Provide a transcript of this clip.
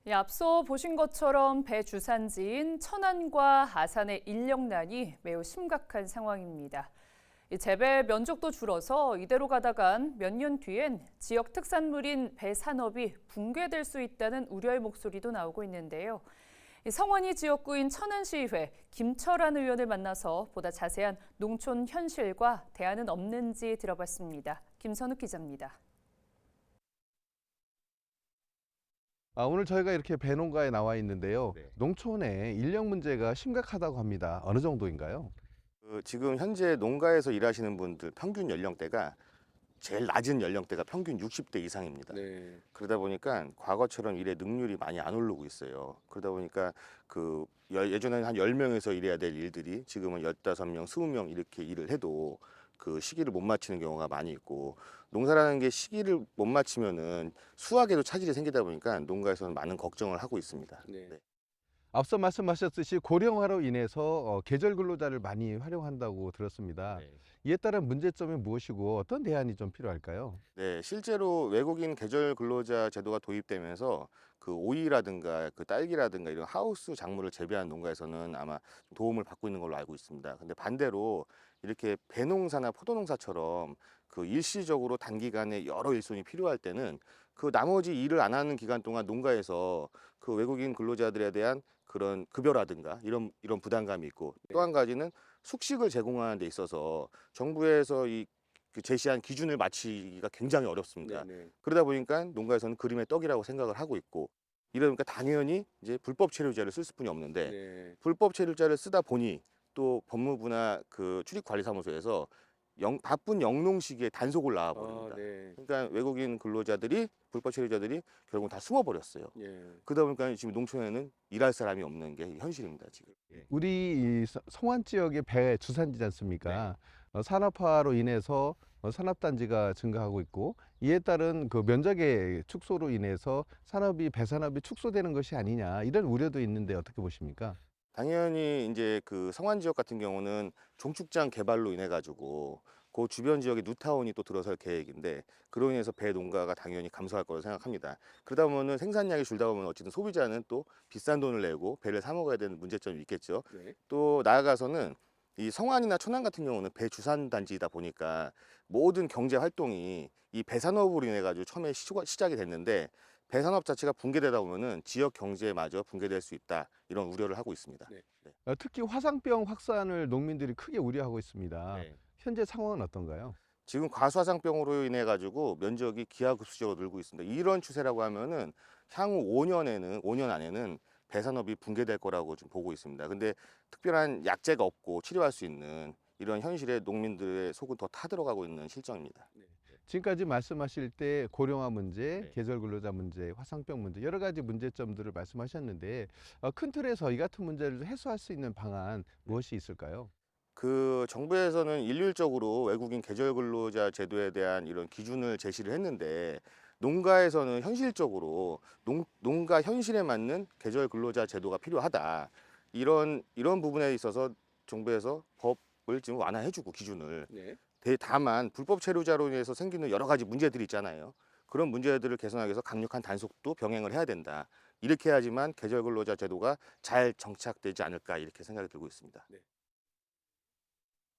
예, 앞서 보신 것처럼 배 주산지인 천안과 아산의 인력난이 매우 심각한 상황입니다. 이 재배 면적도 줄어서 이대로 가다간 몇 년 뒤엔 지역 특산물인 배 산업이 붕괴될 수 있다는 우려의 목소리도 나오고 있는데요. 이 성원이 지역구인 천안시의회 김철환 의원을 만나서 보다 자세한 농촌 현실과 대안은 없는지 들어봤습니다. 김선욱 기자입니다. 오늘 저희가 이렇게 배농가에 나와 있는데요. 네. 농촌의 인력 문제가 심각하다고 합니다. 어느 정도인가요? 지금 현재 농가에서 일하시는 분들 평균 연령대가 제일 낮은 연령대가 평균 60대 이상입니다. 네. 그러다 보니까 과거처럼 일의 능률이 많이 안 오르고 있어요. 그러다 보니까 예전에는 한 10명에서 일해야 될 일들이 지금은 15명, 20명 이렇게 일을 해도 그 시기를 못 맞추는 경우가 많이 있고, 농사라는 게 시기를 못 맞추면은 수확에도 차질이 생기다 보니까 농가에서는 많은 걱정을 하고 있습니다. 네. 앞서 말씀하셨듯이 고령화로 인해서 계절 근로자를 많이 활용한다고 들었습니다. 네. 이에 따른 문제점이 무엇이고 어떤 대안이 좀 필요할까요? 네, 실제로 외국인 계절 근로자 제도가 도입되면서 그 오이라든가 그 딸기라든가 이런 하우스 작물을 재배한 농가에서는 아마 도움을 받고 있는 걸로 알고 있습니다. 근데 반대로 이렇게 배농사나 포도농사처럼 그 일시적으로 단기간에 여러 일손이 필요할 때는 그 나머지 일을 안 하는 기간 동안 농가에서 그 외국인 근로자들에 대한 그런 급여라든가 이런 부담감이 있고, 또 한 가지는 숙식을 제공하는 데 있어서 정부에서 그 제시한 기준을 맞추기가 굉장히 어렵습니다. 네. 그러다 보니까 농가에서는 그림의 떡이라고 생각을 하고 있고, 이러니까 당연히 이제 불법 체류자를 쓸 수뿐이 없는데, 네. 불법 체류자를 쓰다 보니 또 법무부나 그 출입관리사무소에서 바쁜 영농 시기에 단속을 나와 버립니다. 네. 그러니까 외국인 근로자들이, 불법 체류자들이 결국 다 숨어 버렸어요. 예. 그러다 보니까 지금 농촌에는 일할 사람이 없는 게 현실입니다, 지금. 우리 이 성안 지역의 배 주산지지 않습니까? 산업화로 인해서 산업단지가 증가하고 있고, 이에 따른 그 면적의 축소로 인해서 배산업이 축소되는 것이 아니냐, 이런 우려도 있는데 어떻게 보십니까? 당연히 이제 그 성안 지역 같은 경우는 종축장 개발로 인해 가지고 그 주변 지역에 뉴타운이 또 들어설 계획인데, 그로 인해서 배 농가가 당연히 감소할 거라고 생각합니다. 그러다 보면 생산량이 줄다 보면 어쨌든 소비자는 또 비싼 돈을 내고 배를 사 먹어야 되는 문제점이 있겠죠. 네. 또 나아가서는 이 성안이나 천안 같은 경우는 배 주산 단지이다 보니까 모든 경제 활동이 이 배산업으로 인해 가지고 처음에 시작이 됐는데, 배산업 자체가 붕괴되다 보면은 지역 경제마저 붕괴될 수 있다, 이런 우려를 하고 있습니다. 네. 특히 화상병 확산을 농민들이 크게 우려하고 있습니다. 네. 현재 상황은 어떤가요? 지금 과수화상병으로 인해 가지고 면적이 기하급수적으로 늘고 있습니다. 이런 추세라고 하면은 향후 5년 안에는 배산업이 붕괴될 거라고 좀 보고 있습니다. 근데 특별한 약제가 없고 치료할 수 있는 이런 현실에 농민들의 속은 더 타들어가고 있는 실정입니다. 지금까지 말씀하실 때 고령화 문제, 네. 계절 근로자 문제, 화상병 문제, 여러 가지 문제점들을 말씀하셨는데, 큰 틀에서 이 같은 문제를 해소할 수 있는 방안 무엇이 있을까요? 그 정부에서는 일률적으로 외국인 계절 근로자 제도에 대한 이런 기준을 제시를 했는데, 농가에서는 현실적으로 농가 현실에 맞는 계절 근로자 제도가 필요하다, 이런 부분에 있어서 정부에서 법을 지금 완화해주고 기준을. 네. 다만 불법 체류자로 인해서 생기는 여러 가지 문제들이 있잖아요. 그런 문제들을 개선하기 위해서 강력한 단속도 병행을 해야 된다. 이렇게 해야지만 계절 근로자 제도가 잘 정착되지 않을까, 이렇게 생각이 들고 있습니다. 네.